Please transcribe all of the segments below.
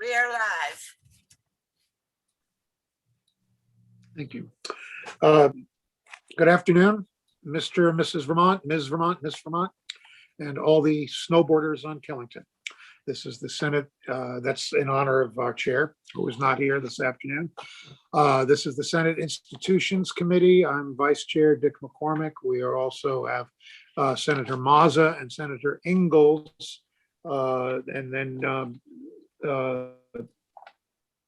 We are live. Thank you. Good afternoon, Mr. and Mrs. Vermont, Ms. Vermont, Miss Vermont, and all the snowboarders on Killington. This is the Senate, that's in honor of our chair, who is not here this afternoon. This is the Senate Institutions Committee. I'm Vice Chair Dick McCormick. We are also have Senator Mazza and Senator Ingalls, and then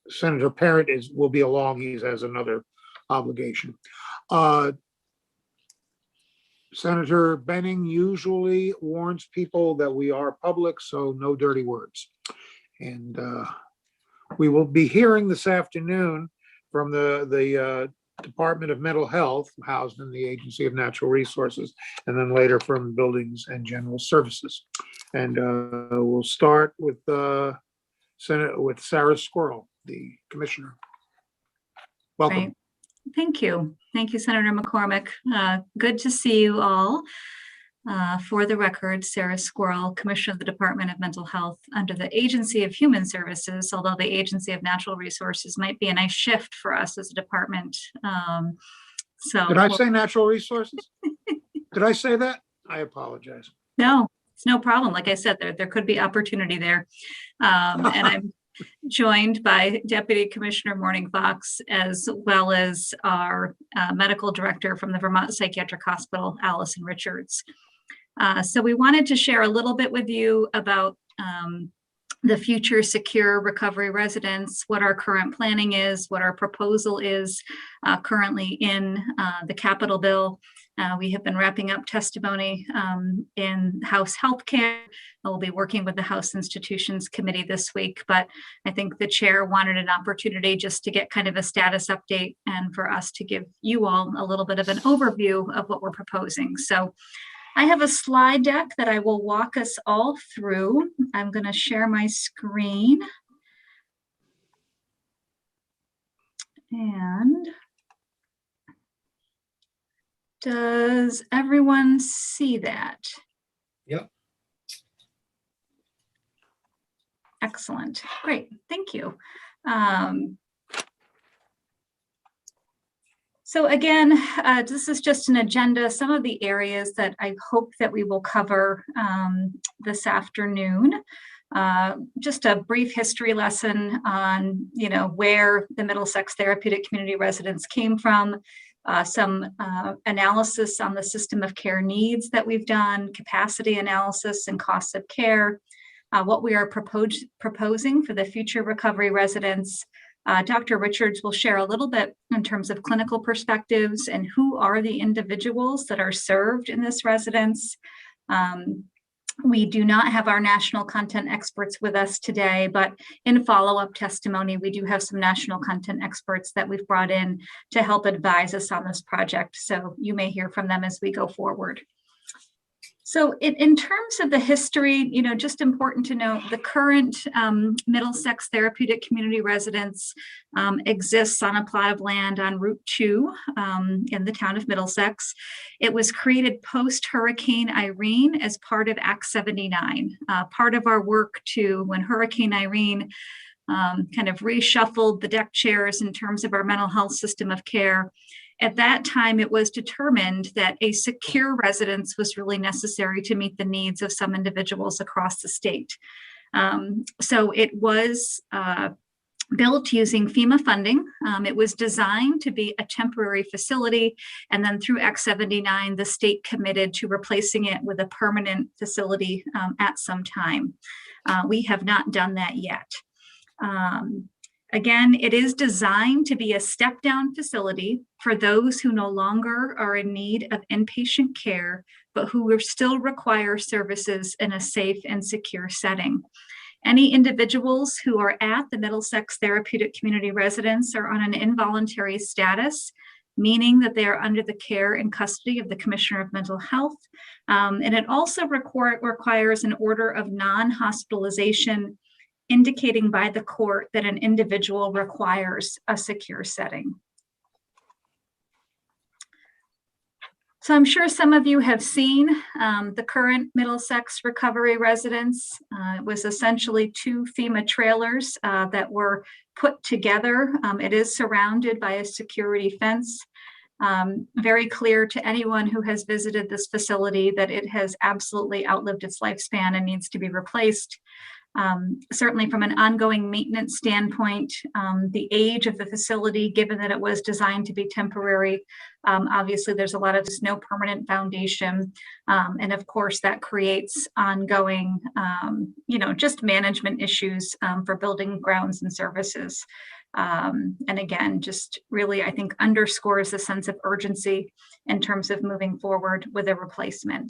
Senator Parent will be along. He has another obligation. Senator Benning usually warns people that we are public, so no dirty words. And we will be hearing this afternoon from the Department of Mental Health, housed in the Agency of Natural Resources, and then later from Buildings and General Services. And we'll start with Sarah Squirrel, the commissioner. Welcome. Right. Thank you. Thank you, Senator McCormick. Good to see you all. For the record, Sarah Squirrel, Commissioner of the Department of Mental Health under the Agency of Human Services, although the Agency of Natural Resources might be a nice shift for us as a department. Did I say natural resources? Did I say that? I apologize. No, it's no problem. Like I said, there could be opportunity there. And I'm joined by Deputy Commissioner Morning Fox, as well as our medical director from the Vermont Psychiatric Hospital, Allison Richards. So we wanted to share a little bit with you about the future secure recovery residence, what our current planning is, what our proposal is currently in the Capitol bill. We have been wrapping up testimony in House Healthcare. We'll be working with the House Institutions Committee this week, but I think the chair wanted an opportunity just to get kind of a status update and for us to give you all a little bit of an overview of what we're proposing. So I have a slide deck that I will walk us all through. I'm going to share my screen. And does everyone see that? Yep. Excellent. Great. Thank you. So again, this is just an agenda. Some of the areas that I hope that we will cover this afternoon. Just a brief history lesson on, where the Middlesex Therapeutic Community Residence came from. Some analysis on the system of care needs that we've done, capacity analysis and costs of care, what we are proposing for the future recovery residents. Dr. Richards will share a little bit in terms of clinical perspectives and who are the individuals that are served in this residence. We do not have our national content experts with us today, but in follow-up testimony, we do have some national content experts that we've brought in to help advise us on this project. So you may hear from them as we go forward. So in terms of the history, just important to note, the current Middlesex Therapeutic Community Residence exists on a plot of land on Route 2 in the town of Middlesex. It was created post-Hurricane Irene as part of Act 79. Part of our work when Hurricane Irene kind of reshuffled the deck chairs in terms of our mental health system of care. At that time, it was determined that a secure residence was really necessary to meet the needs of some individuals across the state. So it was built using FEMA funding. It was designed to be a temporary facility, and then through Act 79, the state committed to replacing it with a permanent facility at some time. We have not done that yet. Again, it is designed to be a step-down facility for those who no longer are in need of inpatient care, but who still require services in a safe and secure setting. Any individuals who are at the Middlesex Therapeutic Community Residence are on an involuntary status, meaning that they are under the care and custody of the Commissioner of Mental Health. And it also requires an order of non-hospitalization indicating by the court that an individual requires a secure setting. So I'm sure some of you have seen the current Middlesex recovery residence. It was essentially 2 FEMA trailers that were put together. It is surrounded by a security fence. Very clear to anyone who has visited this facility that it has absolutely outlived its lifespan and needs to be replaced. Certainly from an ongoing maintenance standpoint, the age of the facility, given that it was designed to be temporary, obviously there's a lot of no permanent foundation. And of course that creates ongoing, just management issues for building grounds and services. And again, just really, I think, underscores the sense of urgency in terms of moving forward with a replacement.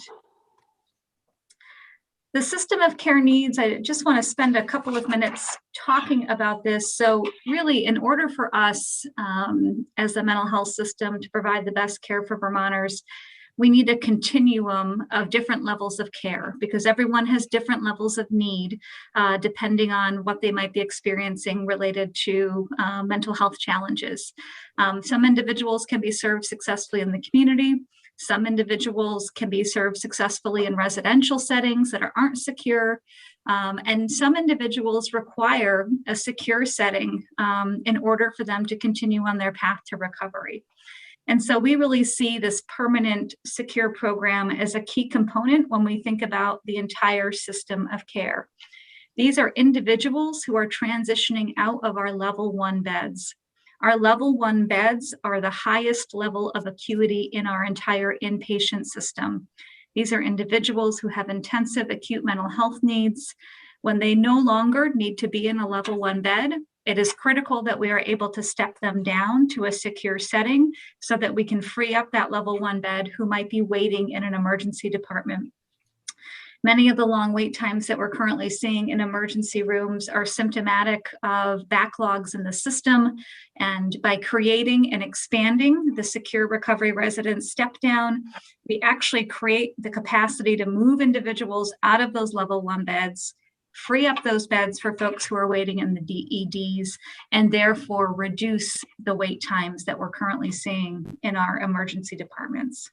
The system of care needs, I just want to spend a couple of minutes talking about this. So really, in order for us as a mental health system to provide the best care for Vermonters, we need a continuum of different levels of care because everyone has different levels of need depending on what they might be experiencing related to mental health challenges. Some individuals can be served successfully in the community. Some individuals can be served successfully in residential settings that aren't secure. And some individuals require a secure setting in order for them to continue on their path to recovery. And so we really see this permanent secure program as a key component when we think about the entire system of care. These are individuals who are transitioning out of our level 1 beds. Our level 1 beds are the highest level of acuity in our entire inpatient system. These are individuals who have intensive acute mental health needs. When they no longer need to be in a level 1 bed, it is critical that we are able to step them down to a secure setting so that we can free up that level 1 bed who might be waiting in an emergency department. Many of the long wait times that we're currently seeing in emergency rooms are symptomatic of backlogs in the system. And by creating and expanding the secure recovery residence step down, we actually create the capacity to move individuals out of those level 1 beds, free up those beds for folks who are waiting in the DEDs, and therefore reduce the wait times that we're currently seeing in our emergency departments.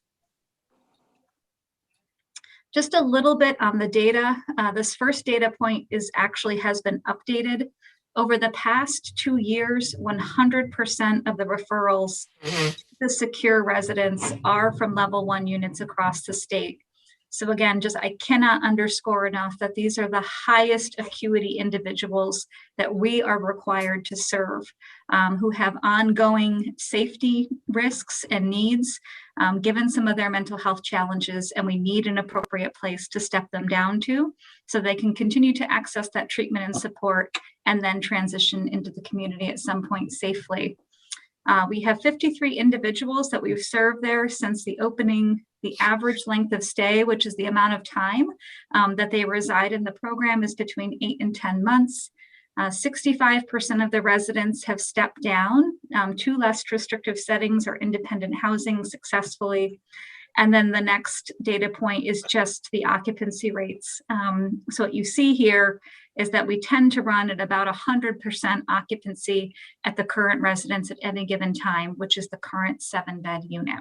Just a little bit on the data. This first data point has been updated. Over the past 2 years, 100% of the referrals to the secure residents are from level 1 units across the state. So again, I cannot underscore enough that these are the highest acuity individuals that we are required to serve, who have ongoing safety risks and needs, given some of their mental health challenges, and we need an appropriate place to step them down to so they can continue to access that treatment and support and then transition into the community at some point safely. We have 53 individuals that we've served there since the opening. The average length of stay, which is the amount of time that they reside in the program, is between 8 and 10 months. 65% of the residents have stepped down to less restrictive settings or independent housing successfully. And then the next data point is just the occupancy rates. So what you see here is that we tend to run at about 100% occupancy at the current residence at any given time, which is the current 7-bed unit.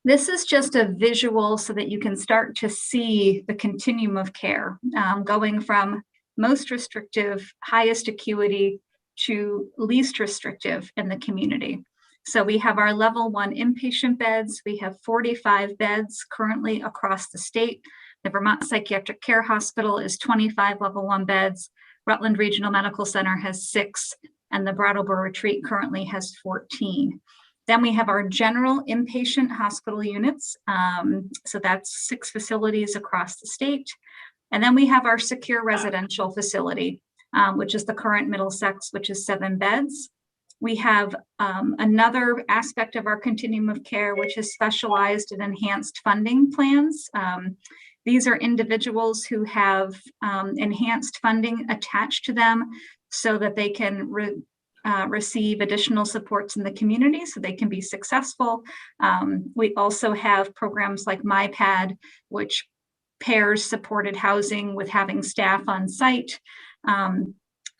This is just a visual so that you can start to see the continuum of care, going from most restrictive, highest acuity to least restrictive in the community. So we have our level 1 inpatient beds. We have 45 beds currently across the state. The Vermont Psychiatric Care Hospital is 25 level 1 beds. Rutland Regional Medical Center has 6, and the Brattleboro Retreat currently has 14. Then we have our general inpatient hospital units. So that's 6 facilities across the state. And then we have our secure residential facility, which is the current Middlesex, which is 7 beds. We have another aspect of our continuum of care, which is specialized in enhanced funding plans. These are individuals who have enhanced funding attached to them so that they can receive additional supports in the community so they can be successful. We also have programs like MyPad, which pairs supported housing with having staff on site.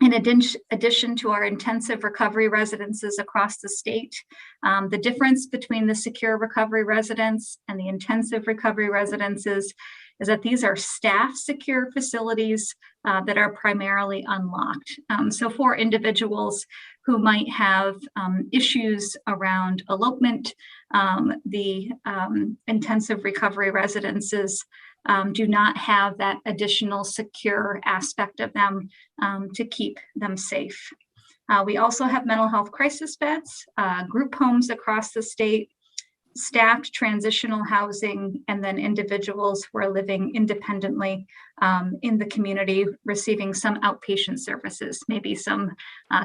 In addition to our intensive recovery residences across the state, the difference between the secure recovery residence and the intensive recovery residences is that these are staff secure facilities that are primarily unlocked. So for individuals who might have issues around elopement, the intensive recovery residences do not have that additional secure aspect of them to keep them safe. We also have mental health crisis beds, group homes across the state, staffed transitional housing, and then individuals who are living independently in the community, receiving some outpatient services, maybe some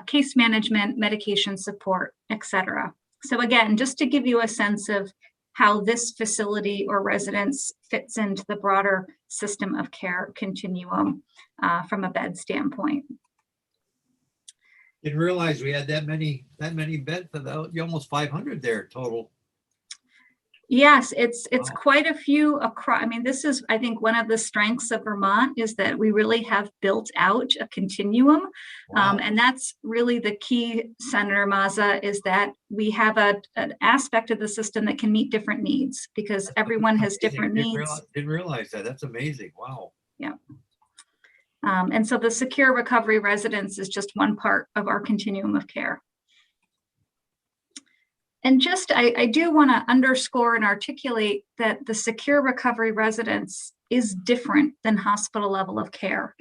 case management, medication support, etc. So again, just to give you a sense of how this facility or residence fits into the broader system of care continuum from a bed standpoint. Didn't realize we had that many beds, almost 500 there total. Yes, it's Wow. quite a few across. I mean, this is, I think, one of the strengths of Vermont is that we really have built out a continuum. Wow. And that's really the key, Senator Mazza, is that we have an aspect of the system that can meet different needs because everyone has different needs. Didn't realize that. That's amazing. Wow. Yeah. And so the secure recovery residence is just one part of our continuum of care. And just, I do want to underscore and articulate that the secure recovery residence is different than hospital level of care.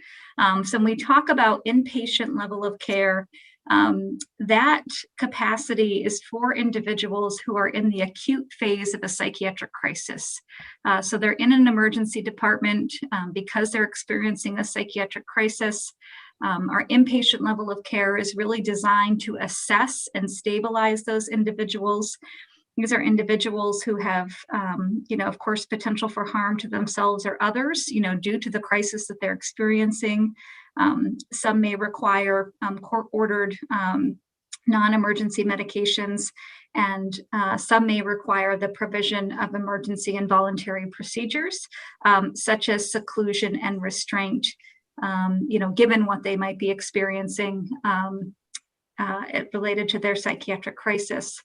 So when we talk about inpatient level of care, that capacity is for individuals who are in the acute phase of a psychiatric crisis. So they're in an emergency department because they're experiencing a psychiatric crisis. Our inpatient level of care is really designed to assess and stabilize those individuals. These are individuals who have, of course, potential for harm to themselves or others, due to the crisis that they're experiencing. Some may require court-ordered non-emergency medications, and some may require the provision of emergency and voluntary procedures, such as seclusion and restraint, given what they might be experiencing related to their psychiatric crisis.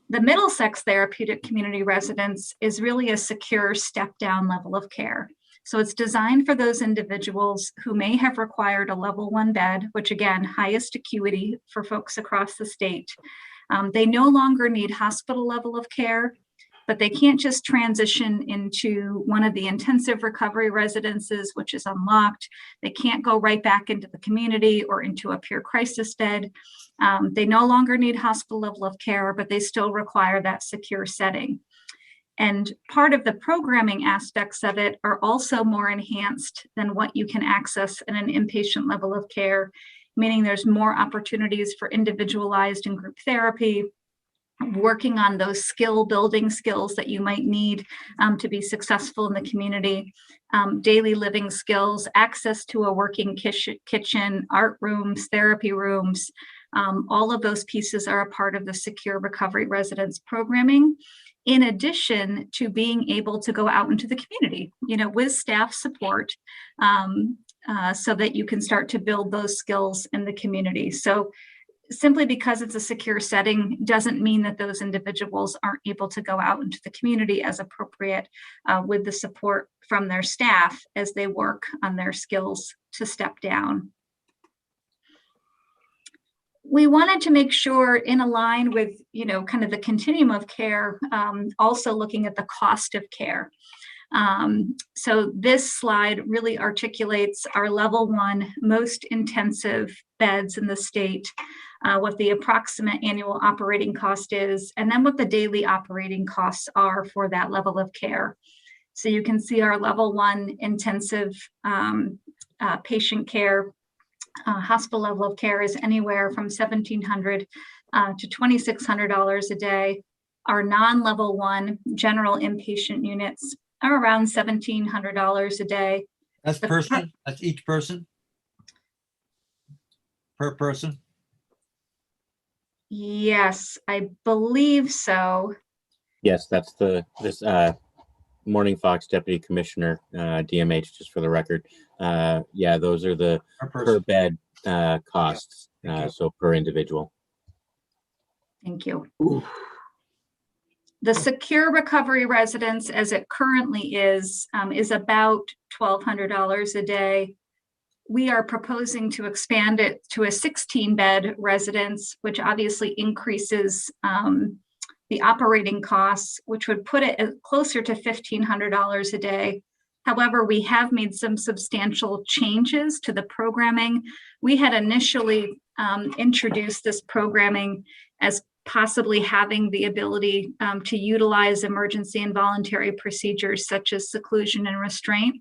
The Middlesex Therapeutic Community Residence is really a secure step-down level of care. So it's designed for those individuals who may have required a level 1 bed, which again, highest acuity for folks across the state. They no longer need hospital level of care, but they can't just transition into one of the intensive recovery residences, which is unlocked. They can't go right back into the community or into a pure crisis bed. They no longer need hospital level of care, but they still require that secure setting. And part of the programming aspects of it are also more enhanced than what you can access in an inpatient level of care, meaning there's more opportunities for individualized and group therapy, working on those building skills that you might need to be successful in the community, daily living skills, access to a working kitchen, art rooms, therapy rooms. All of those pieces are a part of the secure recovery residence programming, in addition to being able to go out into the community, with staff support, so that you can start to build those skills in the community. So simply because it's a secure setting doesn't mean that those individuals aren't able to go out into the community as appropriate with the support from their staff as they work on their skills to step down. We wanted to make sure, in line with, kind of the continuum of care, also looking at the cost of care. So this slide really articulates our level 1 most intensive beds in the state, what the approximate annual operating cost is, and then what the daily operating costs are for that level of care. So you can see our level 1 intensive patient care, hospital level of care is anywhere from $1,700 to $2,600 a day. Our non-level 1 general inpatient units are around $1,700 a day. That's person? That's each person? Per person? Yes, I believe so. Yes, that's this Morning Fox Deputy Commissioner, DMH, just for the record. Yeah, those are the Per per person. bed costs, Thank you. so per individual. Thank you. Ooh, The secure recovery residence, as it currently is about $1,200 a day. We are proposing to expand it to a 16-bed residence, which obviously increases the operating costs, which would put it closer to $1,500 a day. However, we have made some substantial changes to the programming. We had initially introduced this programming as possibly having the ability to utilize emergency and voluntary procedures such as seclusion and restraint.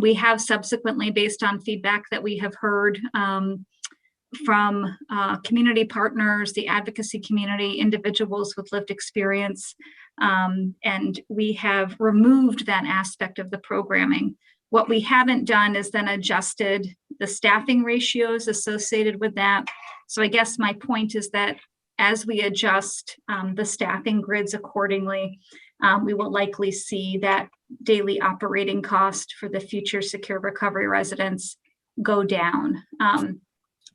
We have subsequently, based on feedback that we have heard from community partners, the advocacy community, individuals with lived experience, and we have removed that aspect of the programming. What we haven't done is then adjusted the staffing ratios associated with that. So I guess my point is that as we adjust the staffing grids accordingly, we will likely see that daily operating cost for the future secure recovery residents go down.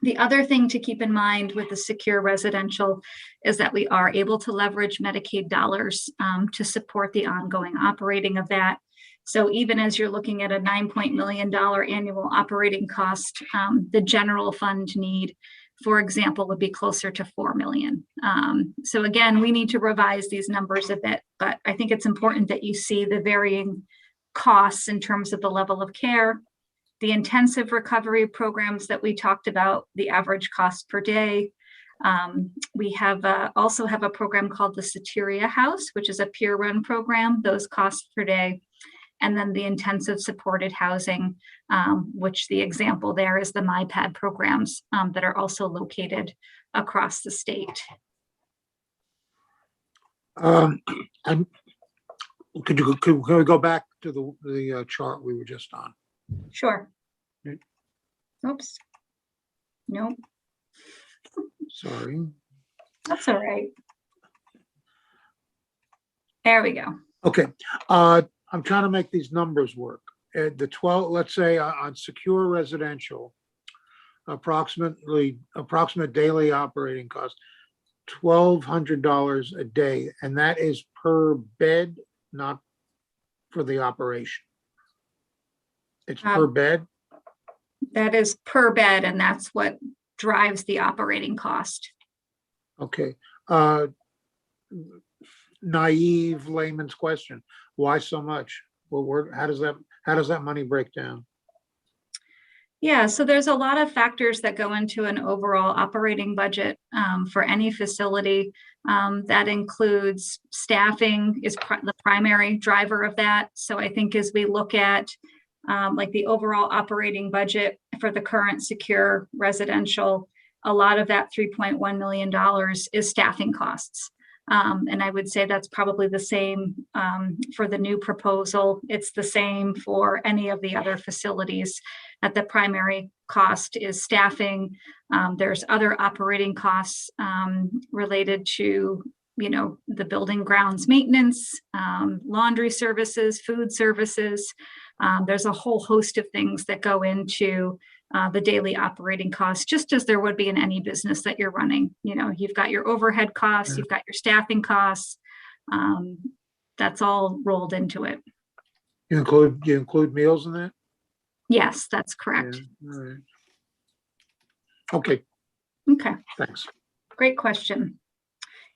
The other thing to keep in mind with the secure residential is that we are able to leverage Medicaid dollars to support the ongoing operating of that. So even as you're looking at a $9 million annual operating cost, the general fund need, for example, would be closer to $4 million. So again, we need to revise these numbers a bit, but I think it's important that you see the varying costs in terms of the level of care, the intensive recovery programs that we talked about, the average cost per day. We have also have a program called the Soteria House, which is a peer-run program, those costs per day. And then the intensive supported housing, which the example there is the MyPad programs that are also located across the state. Could we go back to the chart we were just on? Sure. Okay. Oops. Nope. Sorry. That's all right. There we go. Okay. I'm trying to make these numbers work. The 12, let's say on secure residential, approximate daily operating cost, $1,200 a day, and that is per bed, not for the operation. It's per bed. That is per bed, and that's what drives the operating cost. Okay. Naive layman's question. Why so much? Well, how does that money break down? Yeah, so there's a lot of factors that go into an overall operating budget for any facility. That includes staffing is the primary driver of that. So I think as we look at like the overall operating budget for the current secure residential, a lot of that $3.1 million is staffing costs. And I would say that's probably the same for the new proposal. It's the same for any of the other facilities. That the primary cost is staffing. There's other operating costs related to, the building grounds maintenance, laundry services, food services. There's a whole host of things that go into the daily operating costs, just as there would be in any business that you're running. You've got your overhead costs, you've got your staffing costs. That's all rolled into it. You include meals in that? Yes, that's correct. Yeah. All right. Okay. Okay, Thanks. great question.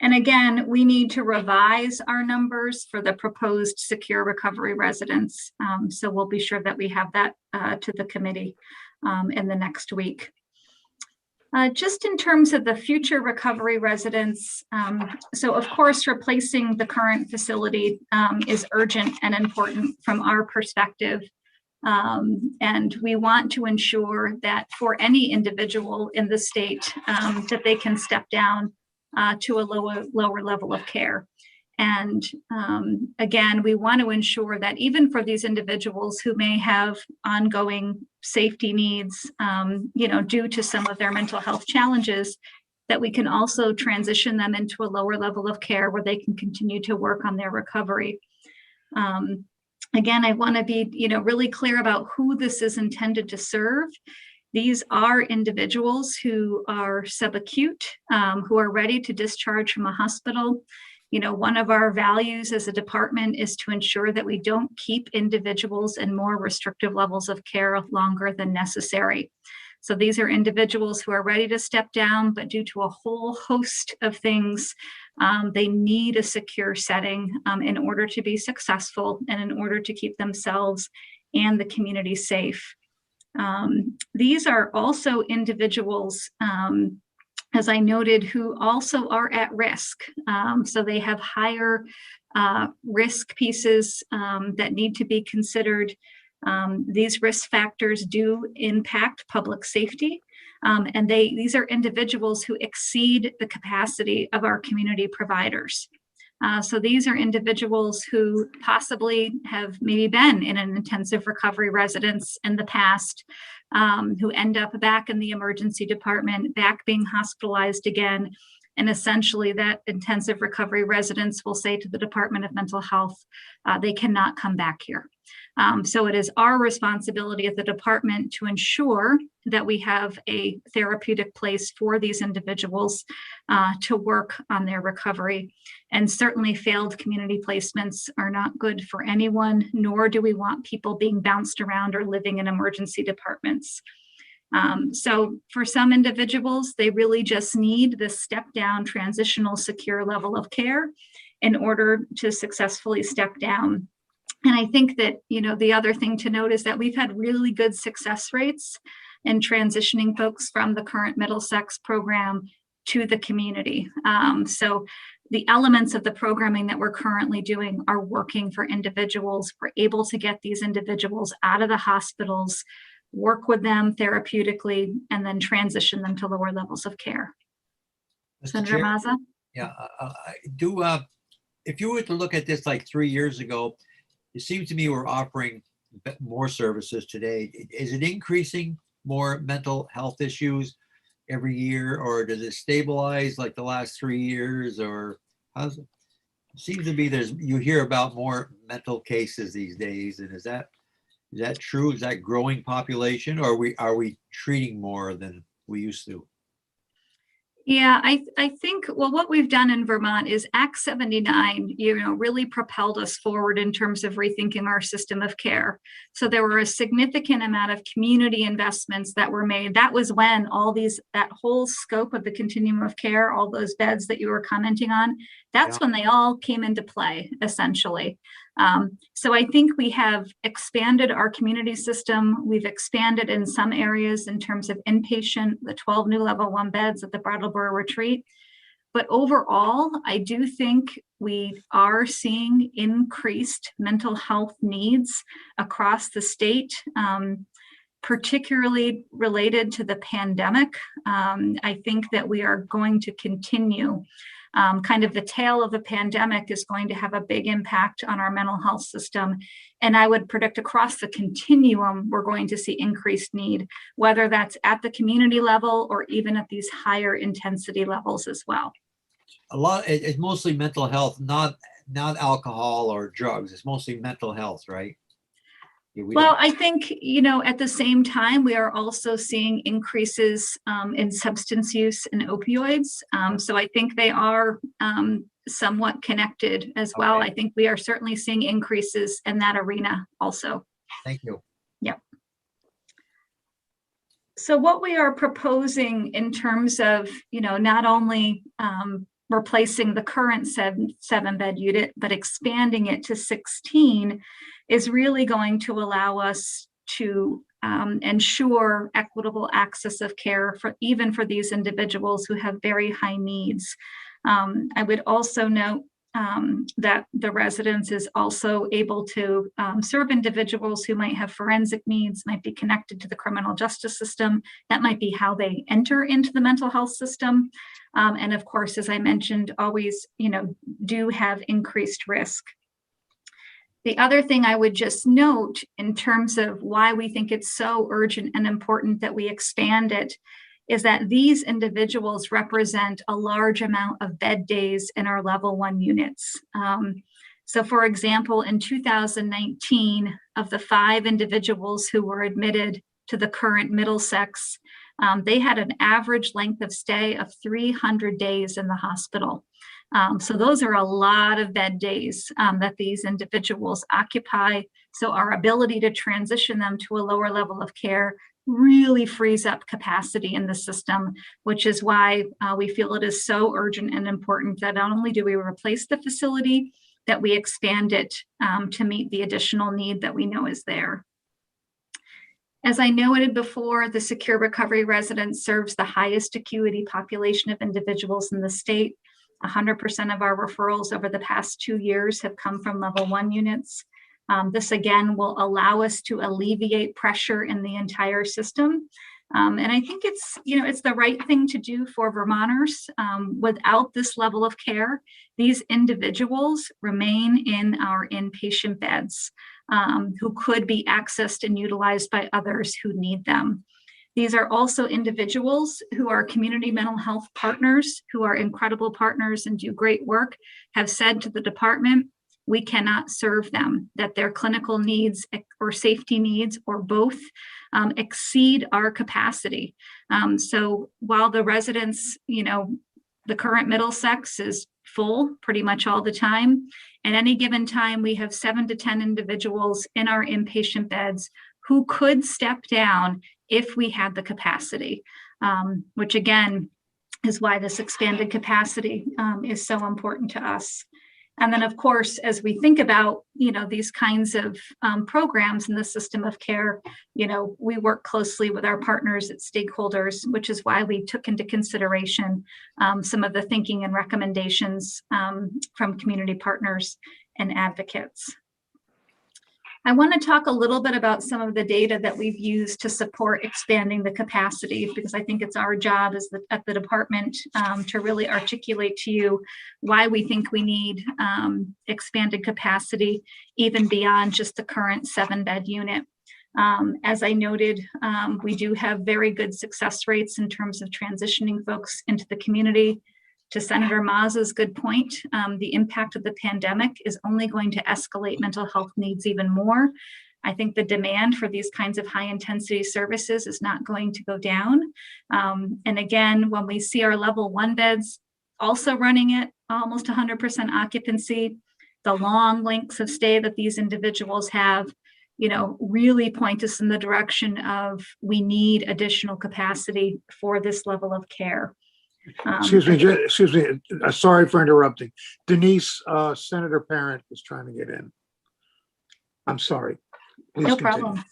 And again, we need to revise our numbers for the proposed secure recovery residents. So we'll be sure that we have that to the committee in the next week. Just in terms of the future recovery residents, so of course, replacing the current facility is urgent and important from our perspective. And we want to ensure that for any individual in the state, that they can step down to a lower level of care. And again, we want to ensure that even for these individuals who may have ongoing safety needs, due to some of their mental health challenges, that we can also transition them into a lower level of care where they can continue to work on their recovery. Again, I want to be, really clear about who this is intended to serve. These are individuals who are subacute, who are ready to discharge from a hospital. You know, one of our values as a department is to ensure that we don't keep individuals in more restrictive levels of care longer than necessary. So these are individuals who are ready to step down, but due to a whole host of things, they need a secure setting in order to be successful and in order to keep themselves and the community safe. These are also individuals, as I noted, who also are at risk. So they have higher risk pieces that need to be considered. These risk factors do impact public safety, and these are individuals who exceed the capacity of our community providers. So these are individuals who possibly have maybe been in an intensive recovery residence in the past, who end up back in the emergency department, back being hospitalized again. And essentially that intensive recovery residence will say to the Department of Mental Health, they cannot come back here. So it is our responsibility at the department to ensure that we have a therapeutic place for these individuals to work on their recovery. And certainly failed community placements are not good for anyone, nor do we want people being bounced around or living in emergency departments. So for some individuals, they really just need this step down, transitional, secure level of care in order to successfully step down. And I think that, you know, the other thing to note is that we've had really good success rates in transitioning folks from the current Middlesex program to the community. So the elements of the programming that we're currently doing are working for individuals. We're able to get these individuals out of the hospitals, work with them therapeutically, and then transition them to lower levels of care. Mr. Senator Chair, Mazza? yeah, if you were to look at this like 3 years ago, it seems to me we're offering more services today. Is it increasing more mental health issues every year, or does it stabilize like the last 3 years, or how's it? It seems to be you hear about more mental cases these days, and is that true? Is that growing population, or are we treating more than we used to? Yeah, I think, well, what we've done in Vermont is Act 79, you know, really propelled us forward in terms of rethinking our system of care. So there were a significant amount of community investments that were made. That was when that whole scope of the continuum of care, all those beds that you were commenting on, that's when they all came into play, essentially. So I think we have expanded our community system. We've expanded in some areas in terms of inpatient, the 12 new level 1 beds at the Brattleboro Retreat. But overall, I do think we are seeing increased mental health needs across the state, particularly related to the pandemic. I think that we are going to continue. Kind of the tail of the pandemic is going to have a big impact on our mental health system. And I would predict across the continuum, we're going to see increased need, whether that's at the community level or even at these higher intensity levels as well. It's mostly mental health, not alcohol or drugs. It's mostly mental health, right? Well, I think, you know, at the same time, we are also seeing increases in substance use and opioids. So I think they are somewhat connected as well. Okay. I think we are certainly seeing increases in that arena also. Thank you. Yep. So what we are proposing in terms of, you know, not only replacing the current 7-bed unit, but expanding it to 16 is really going to allow us to ensure equitable access of care even for these individuals who have very high needs. I would also note that the residence is also able to serve individuals who might have forensic needs, might be connected to the criminal justice system. That might be how they enter into the mental health system. And of course, as I mentioned, always, you know, do have increased risk. The other thing I would just note in terms of why we think it's so urgent and important that we expand it is that these individuals represent a large amount of bed days in our level 1 units. So for example, in 2019, of the 5 individuals who were admitted to the current Middlesex, they had an average length of stay of 300 days in the hospital. So those are a lot of bed days that these individuals occupy. So our ability to transition them to a lower level of care really frees up capacity in the system, which is why we feel it is so urgent and important that not only do we replace the facility, that we expand it to meet the additional need that we know is there. As I noted before, the Secure Recovery Residence serves the highest acuity population of individuals in the state. 100% of our referrals over the past 2 years have come from level 1 units. This again will allow us to alleviate pressure in the entire system. And I think it's the right thing to do for Vermonters. Without this level of care, these individuals remain in our inpatient beds, who could be accessed and utilized by others who need them. These are also individuals who are community mental health partners, who are incredible partners and do great work, have said to the department, we cannot serve them, that their clinical needs or safety needs or both exceed our capacity. So while the residents, the current Middlesex is full pretty much all the time, at any given time, we have 7 to 10 individuals in our inpatient beds who could step down if we had the capacity, which again is why this expanded capacity is so important to us. And then, of course, as we think about, these kinds of programs in the system of care, we work closely with our partners at stakeholders, which is why we took into consideration some of the thinking and recommendations from community partners and advocates. I want to talk a little bit about some of the data that we've used to support expanding the capacity, because I think it's our job at the department to really articulate to you why we think we need expanded capacity, even beyond just the current 7-bed unit. As I noted, we do have very good success rates in terms of transitioning folks into the community. To Senator Mazza's good point, the impact of the pandemic is only going to escalate mental health needs even more. I think the demand for these kinds of high intensity services is not going to go down. And again, when we see our level 1 beds also running at almost 100% occupancy, the long lengths of stay that these individuals have, really point us in the direction of we need additional capacity for this level of care. Excuse me. Sorry for interrupting. Denise, Senator Parent is trying to get in. I'm sorry. Please No continue. problem.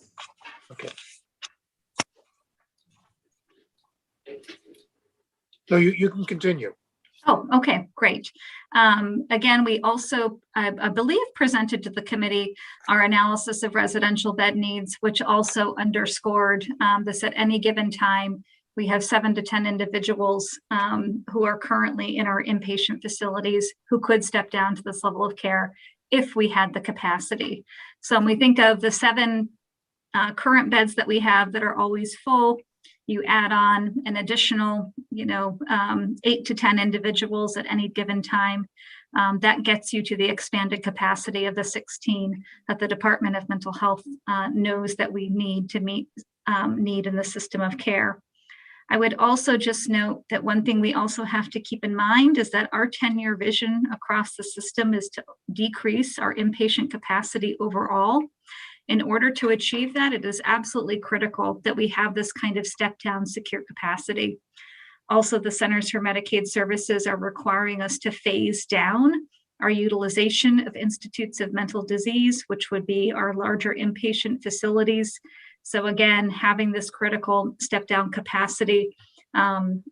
Okay. No, you can continue. Oh, okay, great. Again, we also, I believe, presented to the committee our analysis of residential bed needs, which also underscored this at any given time. We have 7 to 10 individuals who are currently in our inpatient facilities who could step down to this level of care if we had the capacity. So when we think of the 7 current beds that we have that are always full, you add on an additional, 8 to 10 individuals at any given time. That gets you to the expanded capacity of the 16 that the Department of Mental Health knows that we need to meet need in the system of care. I would also just note that one thing we also have to keep in mind is that our 10-year vision across the system is to decrease our inpatient capacity overall. In order to achieve that, it is absolutely critical that we have this kind of step-down secure capacity. Also, the Centers for Medicaid Services are requiring us to phase down our utilization of institutes of mental disease, which would be our larger inpatient facilities. So again, having this critical step-down capacity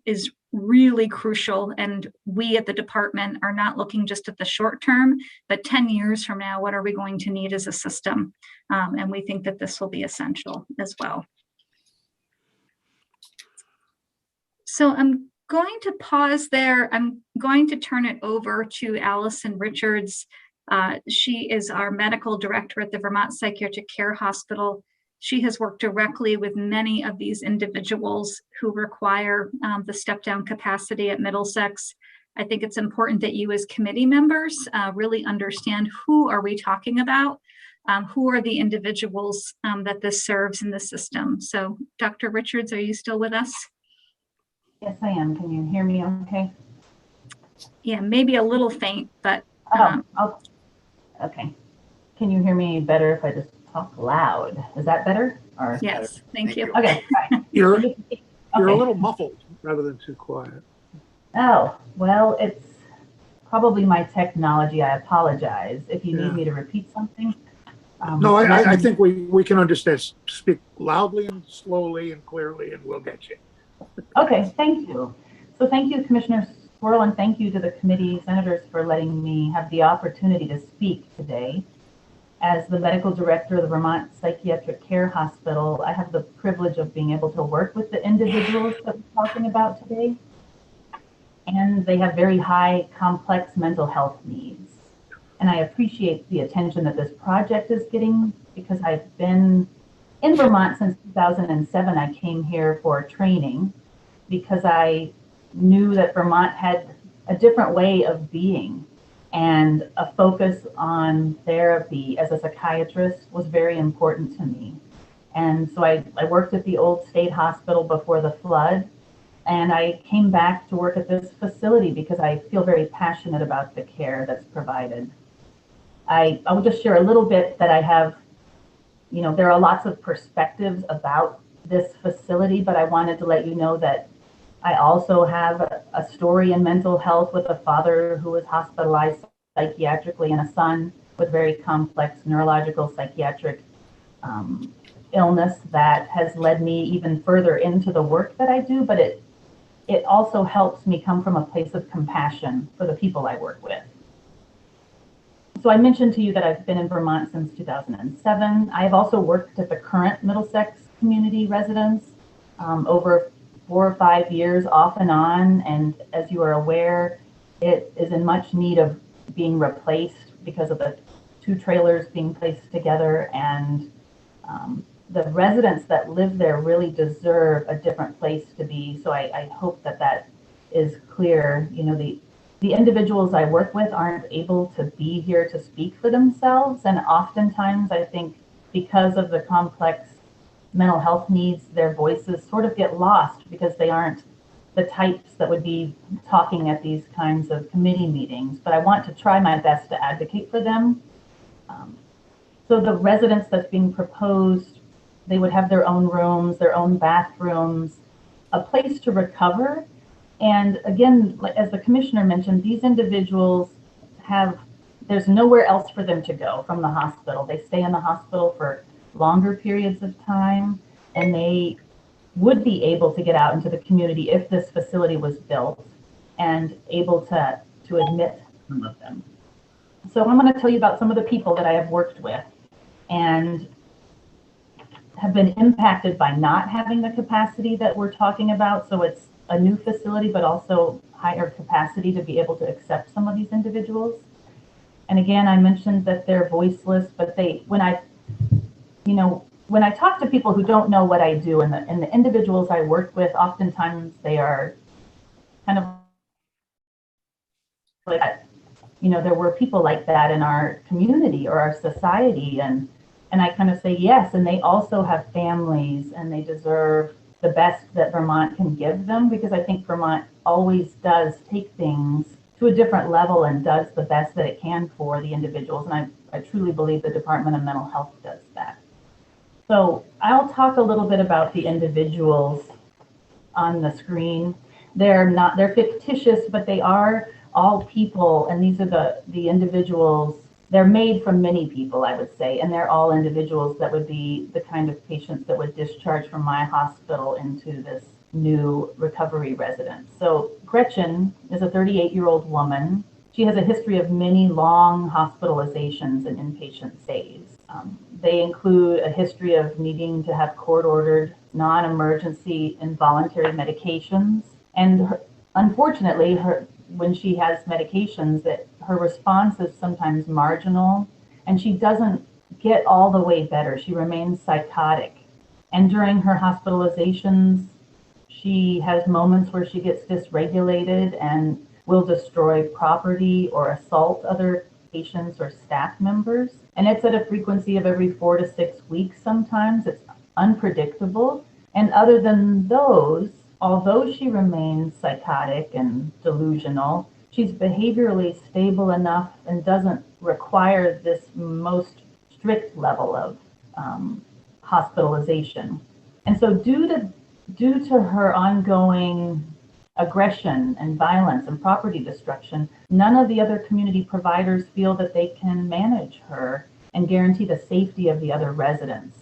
is really crucial. And we at the department are not looking just at the short term, but 10 years from now, what are we going to need as a system? And we think that this will be essential as well. So I'm going to pause there. I'm going to turn it over to Allison Richards. She is our medical director at the Vermont Psychiatric Care Hospital. She has worked directly with many of these individuals who require the step-down capacity at Middlesex. I think it's important that you as committee members really understand who are we talking about who are the individuals that this serves in the system. So Dr. Richards, are you still with us? Yes, I am. Can you hear me okay? Yeah, maybe a little faint, but Okay. Can you hear me better if I just talk loud? Is that better? Or yes, thank you. okay, all right. You're Okay. a little muffled rather than too quiet. Oh, well, it's probably my technology. I apologize. If you Yeah. need me to repeat something. No, let I me- think we can understand. Speak loudly and slowly and clearly, and we'll get you. Okay, thank you. So thank you, Commissioner Swirl, and thank you to the committee senators for letting me have the opportunity to speak today. As the medical director of the Vermont Psychiatric Care Hospital, I have the privilege of being able to work with the individuals that we're talking about today. And they have very high, complex mental health needs. And I appreciate the attention that this project is getting because I've been in Vermont since 2007. I came here for training because I knew that Vermont had a different way of being, and a focus on therapy as a psychiatrist was very important to me. And so I worked at the old state hospital before the flood, and I came back to work at this facility because I feel very passionate about the care that's provided. I will just share a little bit that I have, there are lots of perspectives about this facility, but I wanted to let you know that I also have a story in mental health with a father who was hospitalized psychiatrically and a son with very complex neurological psychiatric illness that has led me even further into the work that I do, but it also helps me come from a place of compassion for the people I work with. So I mentioned to you that I've been in Vermont since 2007. I have also worked at the current Middlesex community residence over 4 or 5 years off and on. And as you are aware, it is in much need of being replaced because of the 2 trailers being placed together. And the residents that live there really deserve a different place to be. So I hope that that is clear. The individuals I work with aren't able to be here to speak for themselves. And oftentimes I think because of the complex mental health needs, their voices sort of get lost because they aren't the types that would be talking at these kinds of committee meetings. But I want to try my best to advocate for them. So the residence that's being proposed, they would have their own rooms, their own bathrooms, a place to recover. And again, as the commissioner mentioned, these individuals there's nowhere else for them to go from the hospital. They stay in the hospital for longer periods of time, and they would be able to get out into the community if this facility was built and able to admit some of them. So I'm going to tell you about some of the people that I have worked with and have been impacted by not having the capacity that we're talking about. So it's a new facility, but also higher capacity to be able to accept some of these individuals. And again, I mentioned that they're voiceless, but when I talk to people who don't know what I do, and the individuals I work with, oftentimes they are kind of like, there were people like that in our community or our society, and I kind of say yes, and they also have families, and they deserve the best that Vermont can give them, because I think Vermont always does take things to a different level and does the best that it can for the individuals. And I truly believe the Department of Mental Health does that. So I'll talk a little bit about the individuals on the screen. They're fictitious, but they are all people, and these are the individuals. They're made from many people, I would say, and they're all individuals that would be the kind of patients that would discharge from my hospital into this new recovery residence. So Gretchen is a 38-year-old woman. She has a history of many long hospitalizations and inpatient stays. They include a history of needing to have court-ordered, non-emergency involuntary medications. And unfortunately, when she has medications, that her response is sometimes marginal, and she doesn't get all the way better. She remains psychotic. And during her hospitalizations, she has moments where she gets dysregulated and will destroy property or assault other patients or staff members. And it's at a frequency of every 4 to 6 weeks sometimes. It's unpredictable. And other than those, although she remains psychotic and delusional, she's behaviorally stable enough and doesn't require this most strict level of hospitalization. And so due to her ongoing aggression and violence and property destruction, none of the other community providers feel that they can manage her and guarantee the safety of the other residents.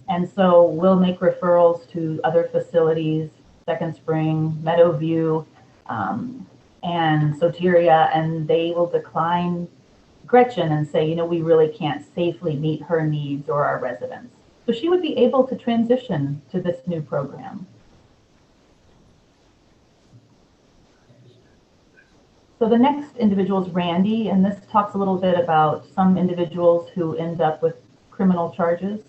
And so we'll make referrals to other facilities, Second Spring, Meadowview, and Soteria, and they will decline Gretchen and say, we really can't safely meet her needs or our residents. So she would be able to transition to this new program. So the next individual is Randy, and this talks a little bit about some individuals who end up with criminal charges.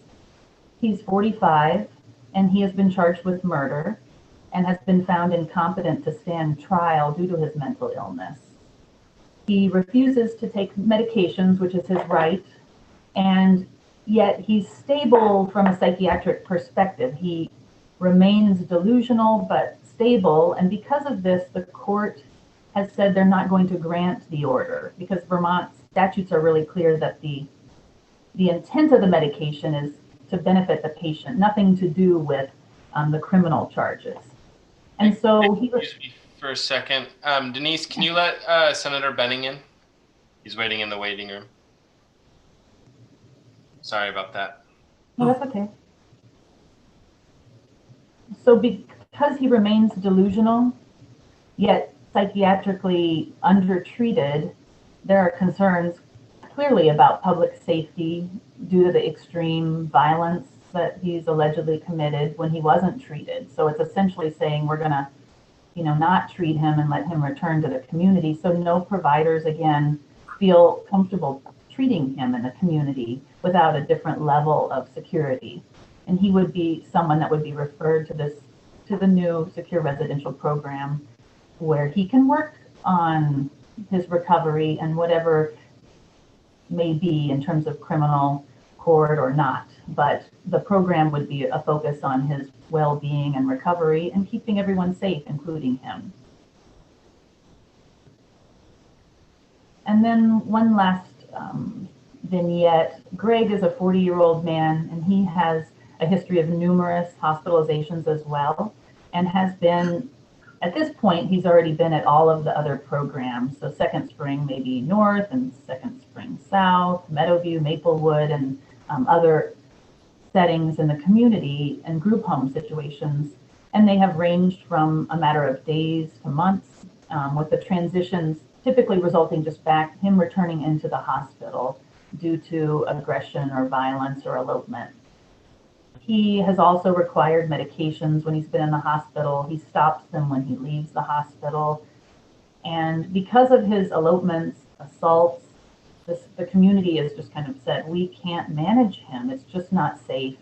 He's 45, and he has been charged with murder and has been found incompetent to stand trial due to his mental illness. He refuses to take medications, which is his right, and yet he's stable from a psychiatric perspective. He remains delusional but stable, and because of this, the court has said they're not going to grant the order because Vermont statutes are really clear that the intent of the medication is to benefit the patient, nothing to do with the criminal charges. And so he... Excuse me for a second. Denise, can you let Senator Benning in? He's waiting in the waiting room. Sorry about that. No, that's okay. So because he remains delusional, yet psychiatrically undertreated, there are concerns clearly about public safety due to the extreme violence that he's allegedly committed when he wasn't treated. So it's essentially saying we're going to, not treat him and let him return to the community. So no providers, again, feel comfortable treating him in the community without a different level of security. And he would be someone that would be referred to the new secure residential program where he can work on his recovery and whatever may be in terms of criminal court or not. But the program would be a focus on his well-being and recovery and keeping everyone safe, including him. And then one last vignette. Greg is a 40-year-old man, and he has a history of numerous hospitalizations as well, and has been, at this point, he's already been at all of the other programs. So Second Spring maybe North and Second Spring South, Meadowview, Maplewood, and other settings in the community and group home situations. And they have ranged from a matter of days to months, with the transitions typically resulting just back him returning into the hospital due to aggression or violence or elopement. He has also required medications when he's been in the hospital. He stops them when he leaves the hospital. And because of his elopements, assaults, the community has just kind of said, we can't manage him. It's just not safe.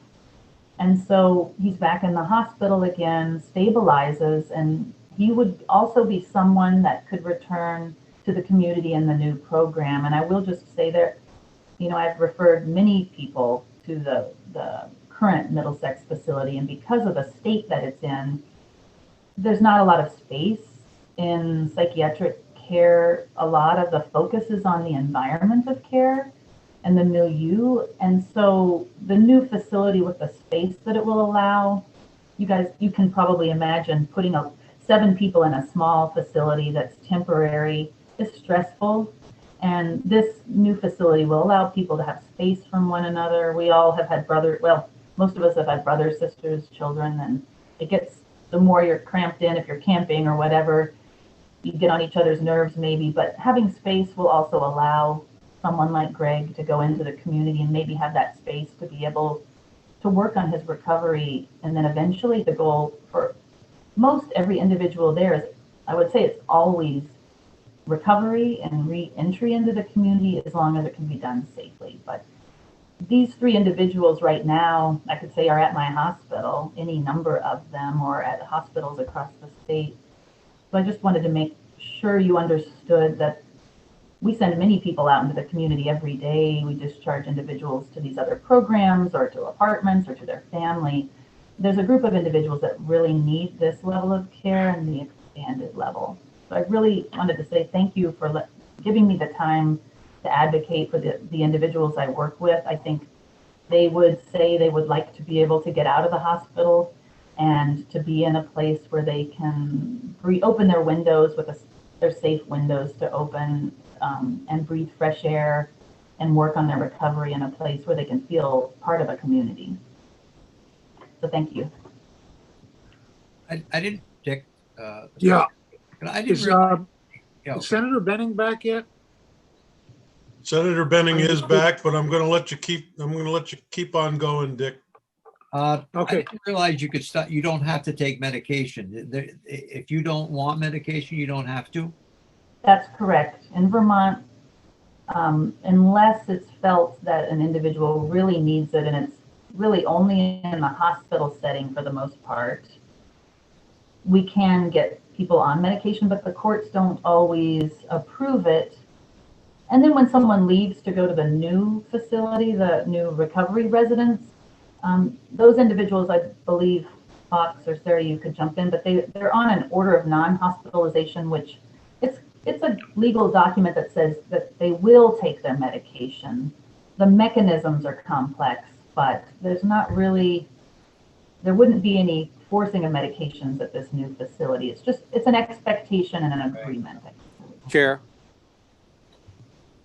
And so he's back in the hospital again, stabilizes, and he would also be someone that could return to the community in the new program. And I will just say that, I've referred many people to the current Middlesex facility, and because of the state that it's in, there's not a lot of space in psychiatric care. A lot of the focus is on the environment of care and the milieu. And so the new facility with the space that it will allow, you can probably imagine putting 7 people in a small facility that's temporary is stressful. And this new facility will allow people to have space from one another. We all have had most of us have had brothers, sisters, children, and the more you're cramped in, if you're camping or whatever, you get on each other's nerves maybe, but having space will also allow someone like Greg to go into the community and maybe have that space to be able to work on his recovery. And then eventually the goal for most every individual there is, I would say it's always recovery and re-entry into the community as long as it can be done safely. But these 3 individuals right now, I could say, are at my hospital, any number of them, or at hospitals across the state. So I just wanted to make sure you understood that we send many people out into the community every day. We discharge individuals to these other programs or to apartments or to their family. There's a group of individuals that really need this level of care and the expanded level. So I really wanted to say thank you for giving me the time to advocate for the individuals I work with. I think they would say they would like to be able to get out of the hospital and to be in a place where they can open their windows with their safe windows to open and breathe fresh air and work on their recovery in a place where they can feel part of a community. So thank you. I didn't, Dick. Yeah. I didn't Is realize. Yeah, is okay. Senator Benning back yet? Senator Benning is back, but I'm going to let you keep on going, Dick. I Okay. didn't realize you could stop. You don't have to take medication. If you don't want medication, you don't have to. That's correct. In Vermont, unless it's felt that an individual really needs it, and it's really only in the hospital setting for the most part, we can get people on medication, but the courts don't always approve it. And then when someone leaves to go to the new facility, the new recovery residence, those individuals, I believe, Fox or Sarah, you could jump in, but they're on an order of non-hospitalization, which it's a legal document that says that they will take their medication. The mechanisms are complex, but there's not really, there wouldn't be any forcing of medications at this new facility. It's an expectation and an agreement. Chair.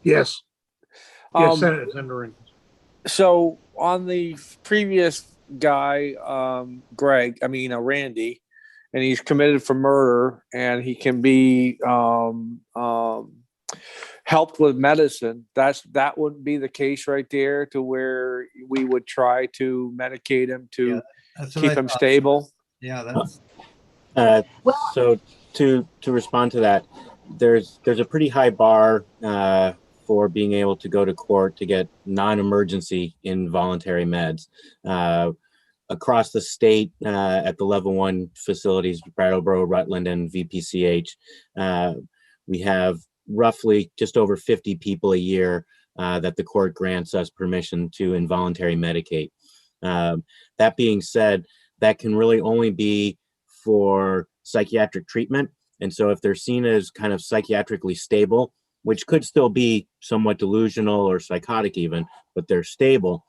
Yes. Yes, Senator Ring. So on the previous guy, Randy, and he's committed for murder, and he can be helped with medicine. That wouldn't be the case right there, to where we would try to medicate him to keep him stable. Yeah, that's. So to respond to that, there's a pretty high bar for being able to go to court to get non-emergency involuntary meds. Across the state, at the level 1 facilities, Brattleboro, Rutland, and VPCH, we have roughly just over 50 people a year that the court grants us permission to involuntary medicate. That being said, that can really only be for psychiatric treatment. And so if they're seen as kind of psychiatrically stable, which could still be somewhat delusional or psychotic even, but they're stable,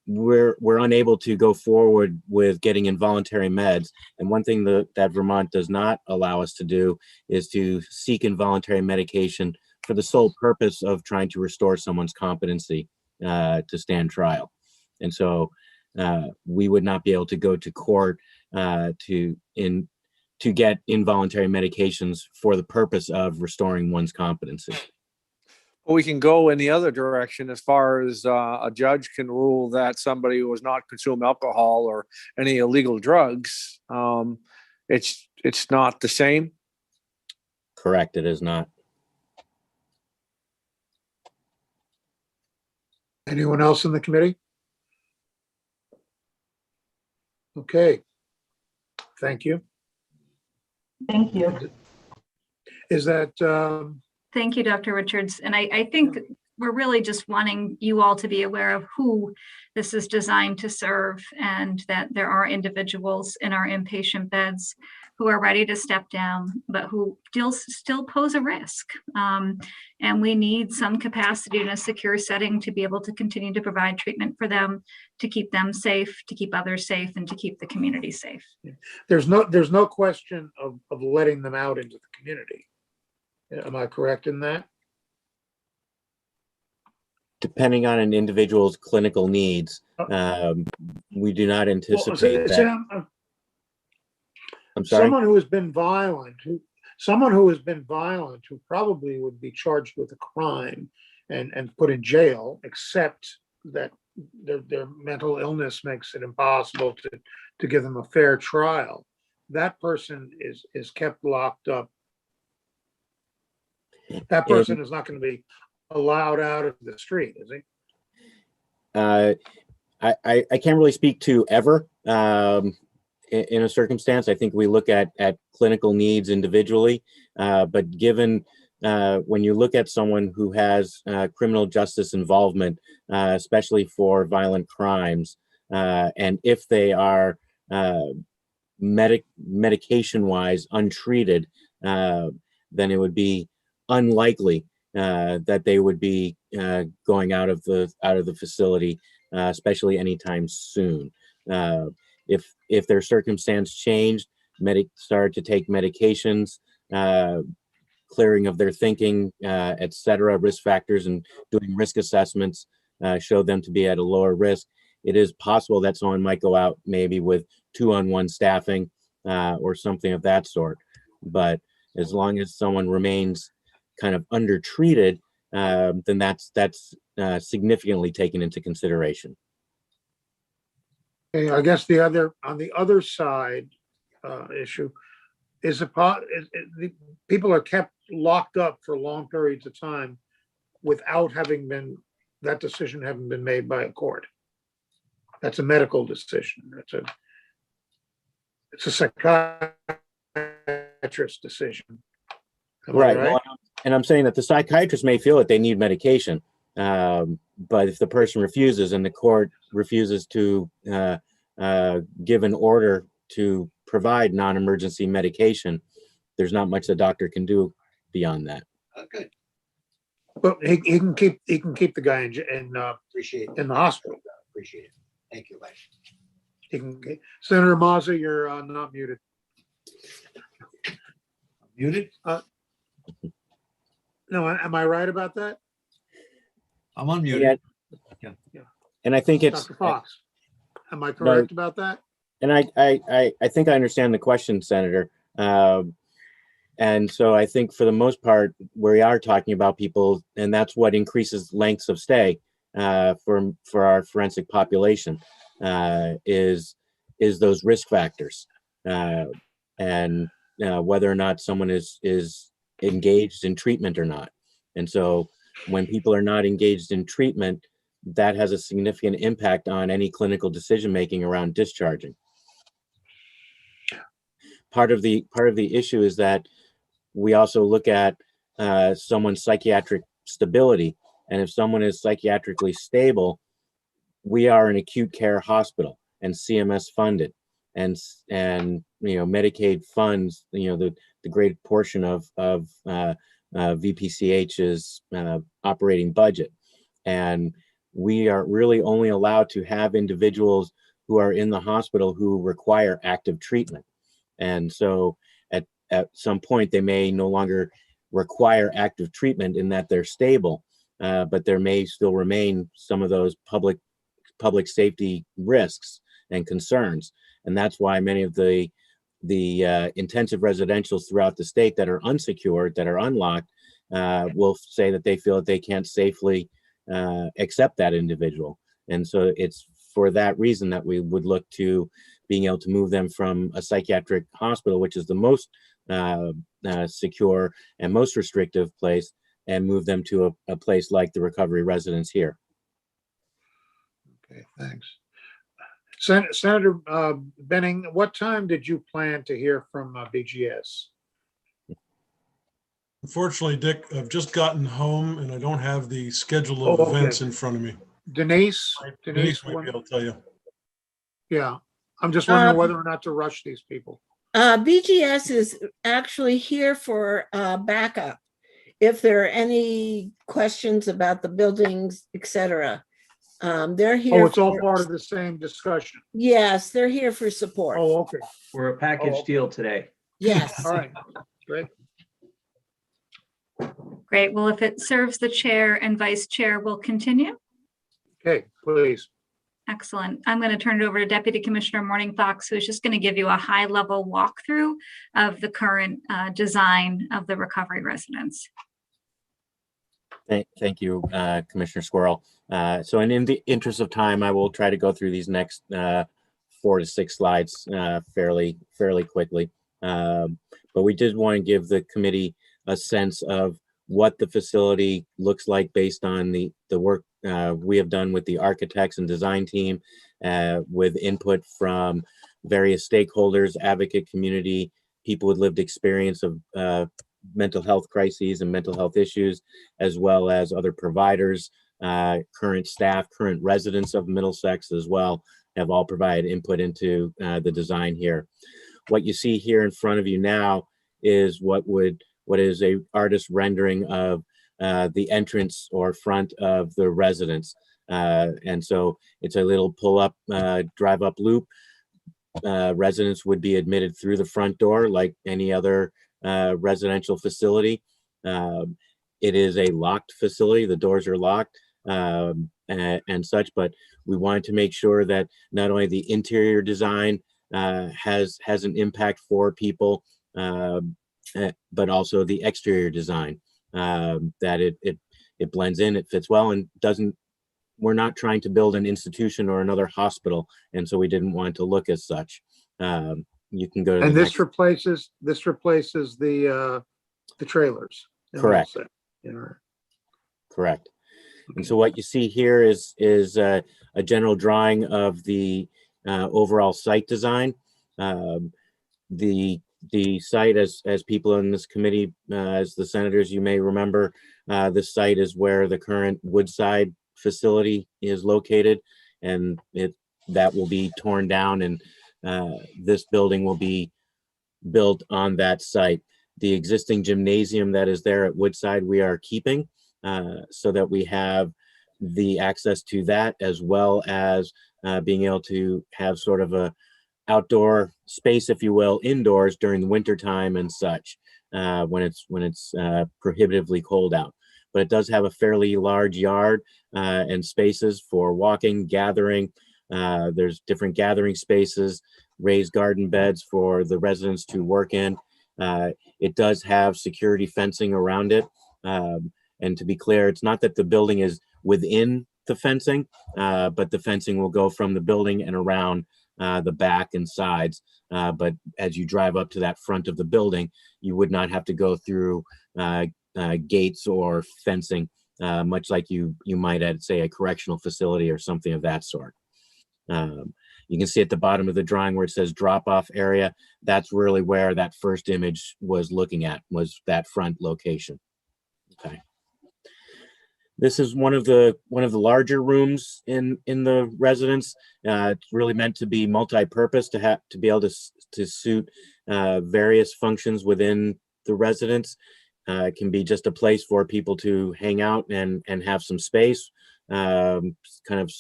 we're unable to go forward with getting involuntary meds. And one thing that Vermont does not allow us to do is to seek involuntary medication for the sole purpose of trying to restore someone's competency to stand trial. And so we would not be able to go to court to get involuntary medications for the purpose of restoring one's competency. We can go in the other direction, as far as a judge can rule that somebody who has not consumed alcohol or any illegal drugs. It's not the same. Correct, it is not. Anyone else in the committee? Okay. Thank you. Thank you. Is that Thank you, Dr. Richards. And I think we're really just wanting you all to be aware of who this is designed to serve, and that there are individuals in our inpatient beds who are ready to step down, but who still pose a risk. And we need some capacity in a secure setting to be able to continue to provide treatment for them, to keep them safe, to keep others safe, and to keep the community safe. there's no question of letting them out into the community. Am I correct in that? Depending on an individual's clinical needs, we do not anticipate that. I'm sorry. Someone who has been violent, who probably would be charged with a crime and put in jail, except that their mental illness makes it impossible to give them a fair trial. That person is kept locked up. That person is not going to be allowed out of the street, is he? I can't really speak to ever in a circumstance. I think we look at clinical needs individually, but given when you look at someone who has criminal justice involvement, especially for violent crimes, and if they are medication-wise untreated, then it would be unlikely that they would be going out of the facility, especially anytime soon. If their circumstance changed, start to take medications, clearing of their thinking, et cetera, risk factors, and doing risk assessments show them to be at a lower risk. It is possible that someone might go out maybe with 2-on-1 staffing or something of that sort. But as long as someone remains kind of undertreated, then that's significantly taken into consideration. Okay, I guess on the other side issue is people are kept locked up for long periods of time without that decision having been made by a court. That's a medical decision. It's a psychiatrist decision. Right. Well, and I'm saying that the psychiatrist may feel that they need medication, but if the person refuses and the court refuses to give an order to provide non-emergency medication, there's not much the doctor can do beyond that. Good. But he can keep the guy in Appreciate it. the hospital. Appreciate it. Thank you, Les. Senator Mazza, you're not muted. Muted? No, am I right about that? I'm unmuted. Yeah. And I think it's Dr. Fox, am I correct about that? And I think I understand the question, Senator. And so I think for the most part, we are talking about people, and that's what increases lengths of stay for our forensic population, is those risk factors, and whether or not someone is engaged in treatment or not. And so when people are not engaged in treatment, that has a significant impact on any clinical decision making around discharging. Part of the issue is that we also look at someone's psychiatric stability, and if someone is psychiatrically stable, we are an acute care hospital and CMS funded, and Medicaid funds the great portion of VPCH's operating budget, and we are really only allowed to have individuals who are in the hospital who require active treatment. And so at some point, they may no longer require active treatment in that they're stable, but there may still remain some of those public safety risks and concerns. And that's why many of the intensive residentials throughout the state that are unsecured, that are unlocked, will say that they feel that they can't safely accept that individual. And so it's for that reason that we would look to being able to move them from a psychiatric hospital, which is the most secure and most restrictive place, and move them to a place like the recovery residence here. Okay, thanks. Senator Benning, what time did you plan to hear from BGS? Unfortunately, Dick, I've just gotten home and I don't have the schedule of events in front of me. Denise Denise might be able to tell you. Yeah, I'm just wondering whether or not to rush these people. BGS is actually here for backup. If there are any questions about the buildings, etc., they're here. Oh, it's all part of the same discussion. Yes, they're here for support. Oh, okay. We're a package deal today. Yes. All right, great. Great. Well, if it serves the chair and vice chair, we'll continue. Okay, please. Excellent. I'm going to turn it over to Deputy Commissioner Morning Fox, who's just going to give you a high-level walkthrough of the current design of the recovery residence. Thank you, Commissioner Squirrel. So in the interest of time, I will try to go through these next 4 to 6 slides fairly quickly. But we did want to give the committee a sense of what the facility looks like based on the work we have done with the architects and design team, with input from various stakeholders, advocate community, people with lived experience of mental health crises and mental health issues, as well as other providers, current staff, current residents of Middlesex as well, have all provided input into the design here. What you see here in front of you now is what is a artist rendering of the entrance or front of the residence. And so it's a little pull-up, drive-up loop. Residents would be admitted through the front door like any other residential facility. It is a locked facility. The doors are locked and such, but we wanted to make sure that not only the interior design has an impact for people, but also the exterior design, that it blends in, it fits well, and we're not trying to build an institution or another hospital, and so we didn't want it to look as such. You can go to And the this next. replaces the trailers. Correct. Yeah. Correct. And so what you see here is a general drawing of the overall site design. The site, as people in this committee, as the senators, you may remember, this site is where the current Woodside facility is located, and that will be torn down, and this building will be built on that site. The existing gymnasium that is there at Woodside, we are keeping, so that we have the access to that, as well as being able to have sort of a outdoor space, if you will, indoors during the winter time and such, when it's prohibitively cold out. But it does have a fairly large yard and spaces for walking, gathering. There's different gathering spaces, raised garden beds for the residents to work in. It does have security fencing around it. And to be clear, it's not that the building is within the fencing, but the fencing will go from the building and around the back and sides. But as you drive up to that front of the building, you would not have to go through gates or fencing, much like you might at, say, a correctional facility or something of that sort. You can see at the bottom of the drawing where it says drop-off area. That's really where that first image was looking at, was that front location. Okay. This is one of the larger rooms in the residence. It's really meant to be multi-purpose, to be able to suit various functions within the residence. It can be just a place for people to hang out and have some space, kind of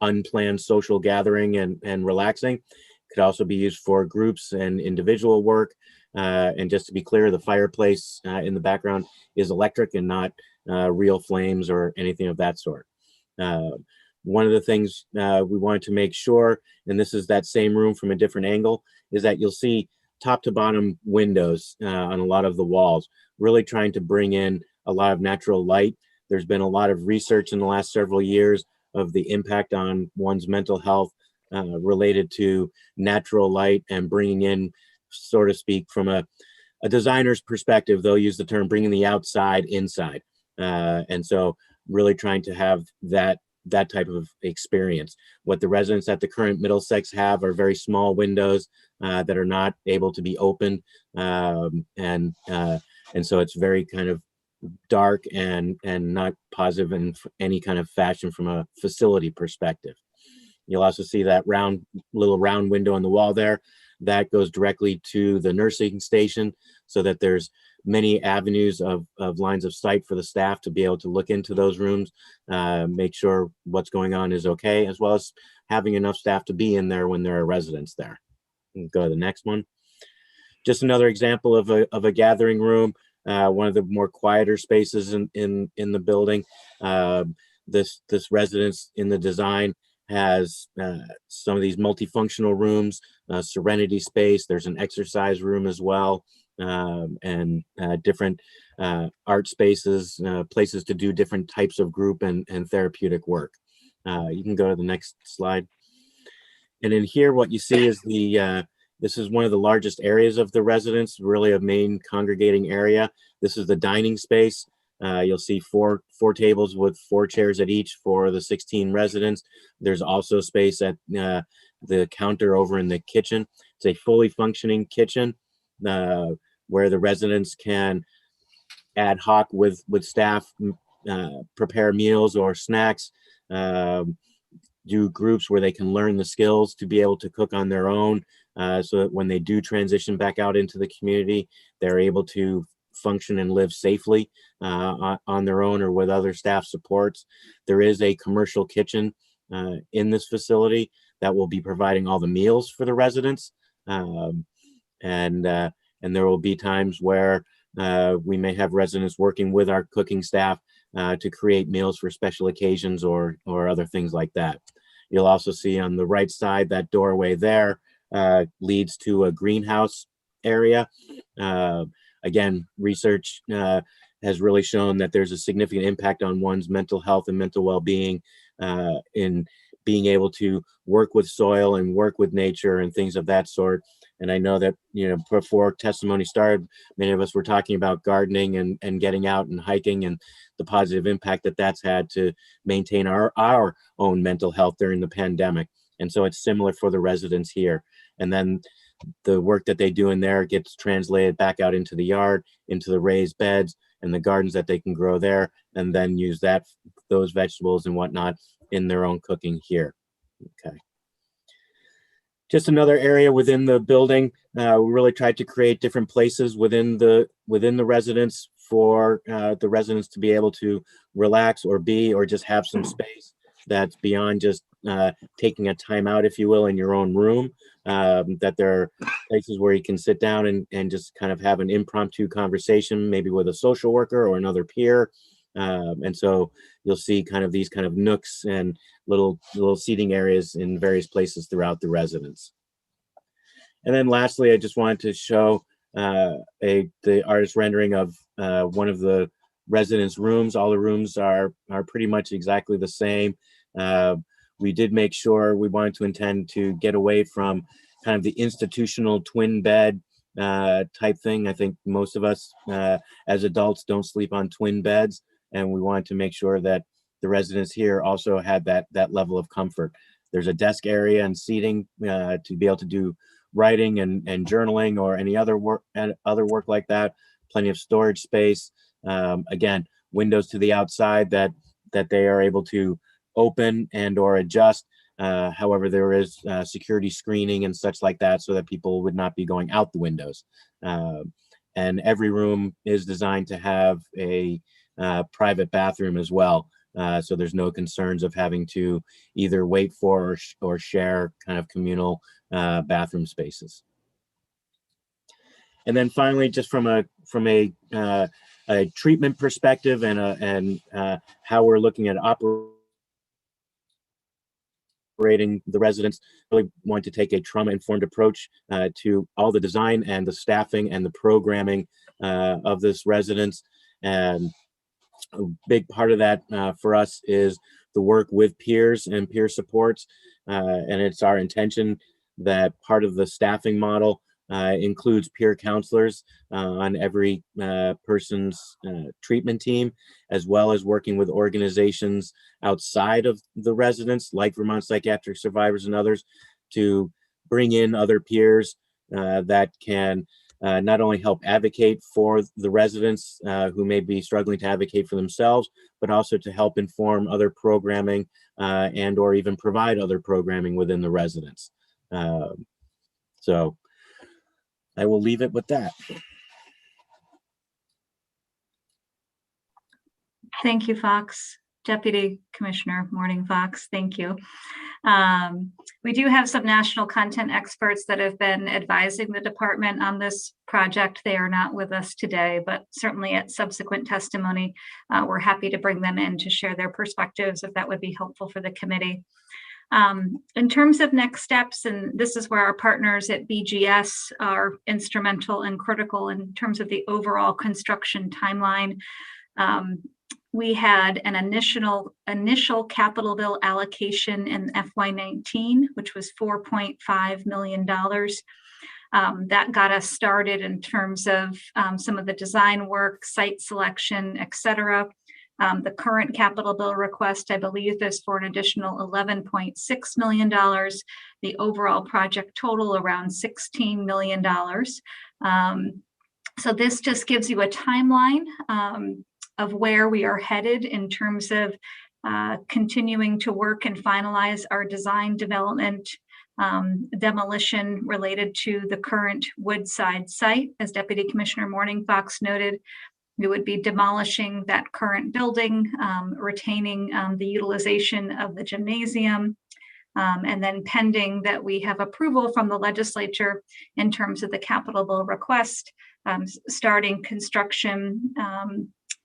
unplanned social gathering and relaxing. Could also be used for groups and individual work. And just to be clear, the fireplace in the background is electric and not real flames or anything of that sort. One of the things we wanted to make sure, and this is that same room from a different angle, is that you'll see top to bottom windows on a lot of the walls, really trying to bring in a lot of natural light. There's been a lot of research in the last several years of the impact on one's mental health related to natural light, and bringing in, so to speak, from a designer's perspective, they'll use the term bringing the outside inside. And so really trying to have that type of experience. What the residents at the current Middlesex have are very small windows that are not able to be opened. And so it's very kind of dark and not positive in any kind of fashion from a facility perspective. You'll also see that little round window on the wall there. That goes directly to the nursing station, so that there's many avenues of lines of sight for the staff to be able to look into those rooms, make sure what's going on is okay, as well as having enough staff to be in there when there are residents there. Go to the next one. Just another example of a gathering room, one of the more quieter spaces in the building. This residence in the design has some of these multifunctional rooms, serenity space. There's an exercise room as well, and different art spaces, places to do different types of group and therapeutic work. You can go to the next slide. And in here, what you see is this is one of the largest areas of the residence, really a main congregating area. This is the dining space. You'll see four tables with 4 chairs at each for the 16 residents. There's also space at the counter over in the kitchen. It's a fully functioning kitchen where the residents can ad hoc with staff prepare meals or snacks, do groups where they can learn the skills to be able to cook on their own, so that when they do transition back out into the community, they're able to function and live safely on their own or with other staff supports. There is a commercial kitchen in this facility that will be providing all the meals for the residents. And there will be times where we may have residents working with our cooking staff to create meals for special occasions or other things like that. You'll also see on the right side, that doorway there leads to a greenhouse area. Again, research has really shown that there's a significant impact on one's mental health and mental well-being in being able to work with soil and work with nature and things of that sort. And I know that, before testimony started, many of us were talking about gardening and getting out and hiking and the positive impact that that's had to maintain our own mental health during the pandemic. And so it's similar for the residents here. And then the work that they do in there gets translated back out into the yard, into the raised beds and the gardens that they can grow there, and then use those vegetables and whatnot in their own cooking here. Okay. Just another area within the building. We really tried to create different places within the residence for the residents to be able to relax or just have some space that's beyond just taking a time out, if you will, in your own room. That there are places where you can sit down and just kind of have an impromptu conversation, maybe with a social worker or another peer. And so you'll see kind of these kind of nooks and little seating areas in various places throughout the residence. And then lastly, I just wanted to show the artist rendering of one of the residence rooms. All the rooms are pretty much exactly the same. We did make sure we wanted to intend to get away from kind of the institutional twin bed type thing. I think most of us as adults don't sleep on twin beds, and we wanted to make sure that the residents here also had that level of comfort. There's a desk area and seating to be able to do writing and journaling or any other work like that. Plenty of storage space. Again, windows to the outside that they are able to open and or adjust. However, there is security screening and such like that, so that people would not be going out the windows. And every room is designed to have a private bathroom as well. So there's no concerns of having to either wait for or share kind of communal bathroom spaces. And then finally, just from a treatment perspective and how we're looking at operating the residents, really want to take a trauma-informed approach to all the design and the staffing and the programming of this residence. And a big part of that for us is the work with peers and peer supports. And it's our intention that part of the staffing model includes peer counselors on every person's treatment team, as well as working with organizations outside of the residents like Vermont Psychiatric Survivors and others to bring in other peers that can not only help advocate for the residents who may be struggling to advocate for themselves, but also to help inform other programming and or even provide other programming within the residents. So I will leave it with that. Thank you, Fox. Deputy Commissioner Morning Fox, thank you. We do have some national content experts that have been advising the department on this project. They are not with us today, but certainly at subsequent testimony, we're happy to bring them in to share their perspectives if that would be helpful for the committee. In terms of next steps, and this is where our partners at BGS are instrumental and critical in terms of the overall construction timeline. We had an initial capital bill allocation in FY19, which was $4.5 million. That got us started in terms of some of the design work, site selection, et cetera. The current capital bill request, I believe, is for an additional $11.6 million. The overall project total around $16 million. So this just gives you a timeline of where we are headed in terms of continuing to work and finalize our design development demolition related to the current Woodside site. As Deputy Commissioner Morning Fox noted, we would be demolishing that current building, retaining the utilization of the gymnasium, and then pending that we have approval from the legislature in terms of the capital bill request, starting construction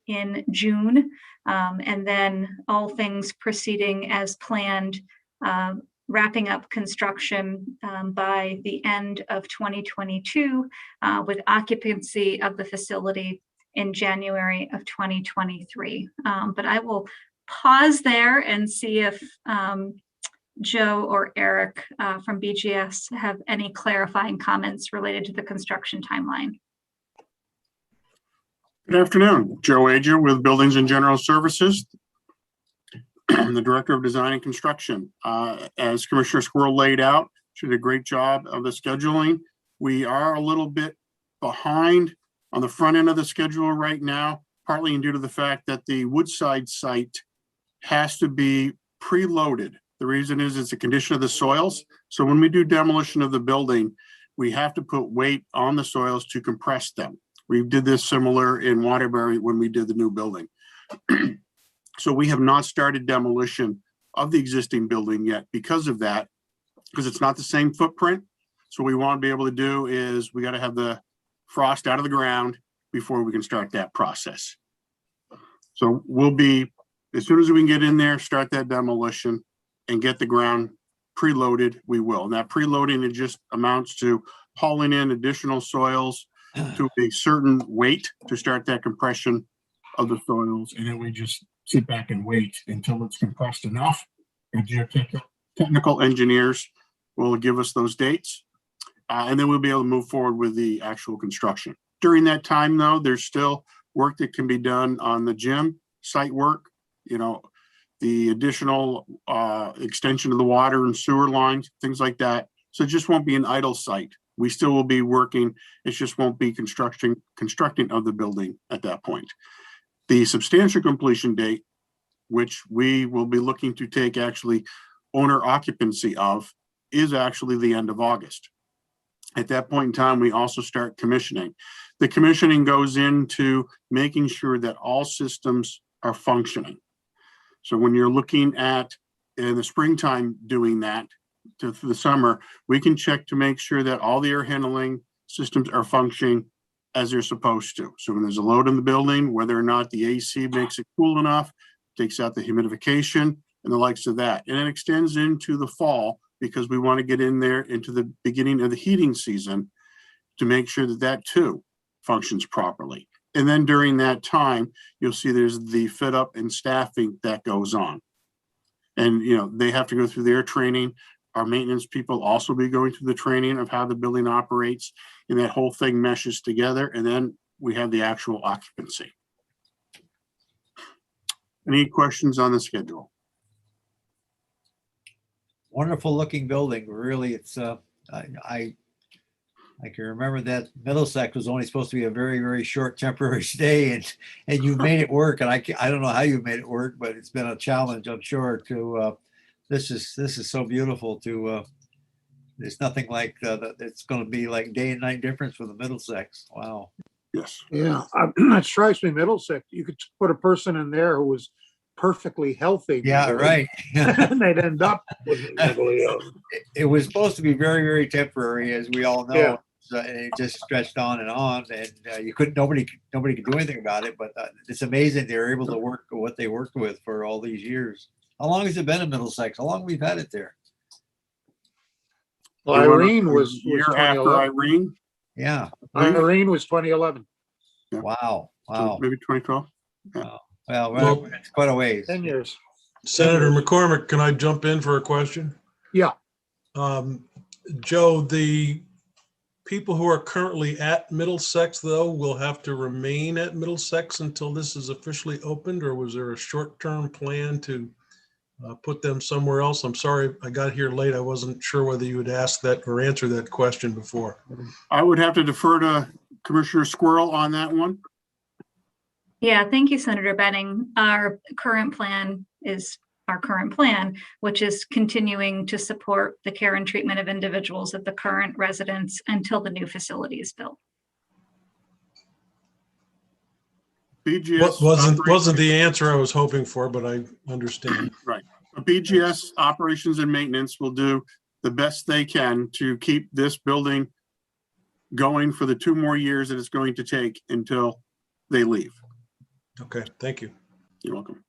in June, and then all things proceeding as planned, wrapping up construction by the end of 2022 with occupancy of the facility in January of 2023. But I will pause there and see if Joe or Eric from BGS have any clarifying comments related to the construction timeline. Good afternoon. Joe Ager with Buildings and General Services. I'm the Director of Design and Construction. As Commissioner Squirrel laid out, she did a great job of the scheduling. We are a little bit behind on the front end of the schedule right now, partly due to the fact that the Woodside site has to be preloaded. The reason is it's a condition of the soils. So when we do demolition of the building, we have to put weight on the soils to compress them. We did this similar in Waterbury when we did the new building. So we have not started demolition of the existing building yet because of that, because it's not the same footprint. So what we want to be able to do is we got to have the frost out of the ground before we can start that process. So we'll be, as soon as we can get in there, start that demolition and get the ground preloaded, we will. And that preloading, it just amounts to hauling in additional soils to a certain weight to start that compression of the soils. And then we just sit back and wait until it's compressed enough. And geotechnical engineers will give us those dates. And then we'll be able to move forward with the actual construction. During that time, though, there's still work that can be done on the gym site work, you know, the additional extension of the water and sewer lines, things like that. So it just won't be an idle site. We still will be working. It just won't be constructing of the building at that point. The substantial completion date, which we will be looking to take actually owner occupancy of, is actually the end of August. At that point in time, we also start commissioning. The commissioning goes into making sure that all systems are functioning. So when you're looking at in the springtime doing that to the summer, we can check to make sure that all the air handling systems are functioning as they're supposed to. So when there's a load in the building, whether or not the AC makes it cool enough, takes out the humidification and the likes of that. And it extends into the fall because we want to get in there into the beginning of the heating season to make sure that that too functions properly. And then during that time, you'll see there's the fit up and staffing that goes on. And, you know, they have to go through their training. Our maintenance people also be going through the training of how the building operates, and that whole thing meshes together. And then we have the actual occupancy. Any questions on the schedule? Wonderful looking building. Really, it's I can remember that Middlesex was only supposed to be a very, very short temporary stay, and you made it work. And I don't know how you made it work, but it's been a challenge, I'm sure. To this is so beautiful. To there's nothing like it's going to be like day and night difference for the Middlesex. Wow. Yes. Yeah, that strikes me. Middlesex, you could put a person in there who was perfectly healthy. Yeah, right. And they'd end up with it was supposed to be very, very temporary, as we all know. Yeah. And it just stretched on, and you couldn't. Nobody could do anything about it. But it's amazing they were able to work what they worked with for all these years. How long has it been in Middlesex? How long we've had it there? Well, Irene was year 2011. after Irene. Yeah. Irene was 2011. Yeah. Wow. So maybe 2012. Yeah. Wow. Well, it's quite a ways. 10 years. Senator McCormick, can I jump in for a question? Yeah. Joe, the people who are currently at Middlesex, though, will have to remain at Middlesex until this is officially opened, or was there a short-term plan to put them somewhere else? I'm sorry, I got here late. I wasn't sure whether you had asked that or answered that question before. I would have to defer to Commissioner Squirrel on that one? Yeah, thank you, Senator Benning. Our current plan is our current plan, which is continuing to support the care and treatment of individuals at the current residence until the new facility is built. BGS Wasn't the answer I was hoping for, but I understand. Right. BGS operations and maintenance will do the best they can to keep this building going for the 2 more years that it's going to take until they leave. Okay, thank you. You're welcome.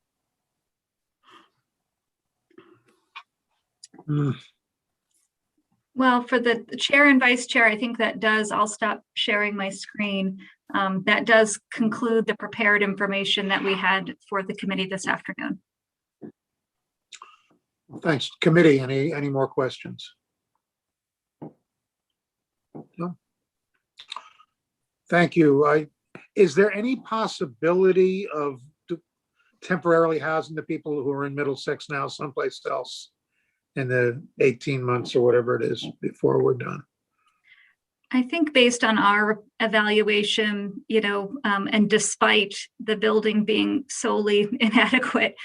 Well, for the chair and vice chair, I think that does, I'll stop sharing my screen. That does conclude the prepared information that we had for the committee this afternoon. Thanks. Committee, any more questions? No? Thank you. Is there any possibility of temporarily housing the people who are in Middlesex now someplace else in the 18 months or whatever it is before we're done? I think based on our evaluation, and despite the building being solely inadequate,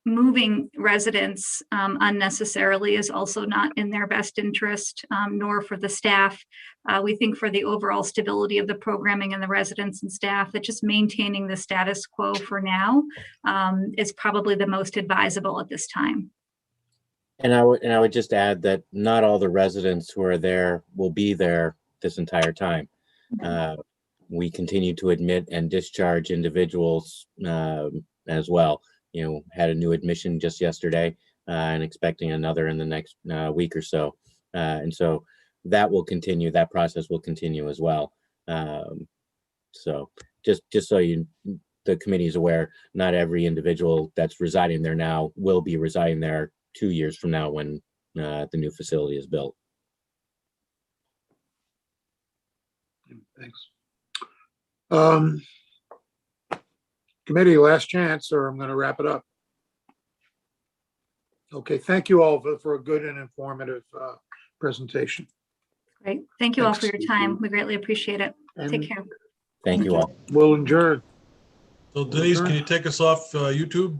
moving residents unnecessarily is also not in their best interest, nor for the staff. We think for the overall stability of the programming and the residents and staff, that just maintaining the status quo for now is probably the most advisable at this time. And I would just add that not all the residents who are there will be there this entire time. We continue to admit and discharge individuals as well. Had a new admission just yesterday and expecting another in the next week or so. And so that will continue, that process will continue as well. So just so the committee is aware, not every individual that's residing there now will be residing there 2 years from now when the new facility is built. Thanks. Committee, last chance, or I'm going to wrap it up. Okay, thank you all for a good and informative presentation. Great. Thank you all Thanks. for your time. We greatly appreciate it. And Take care. Thank you all. we'll adjourn. So Denise, can you take us off YouTube?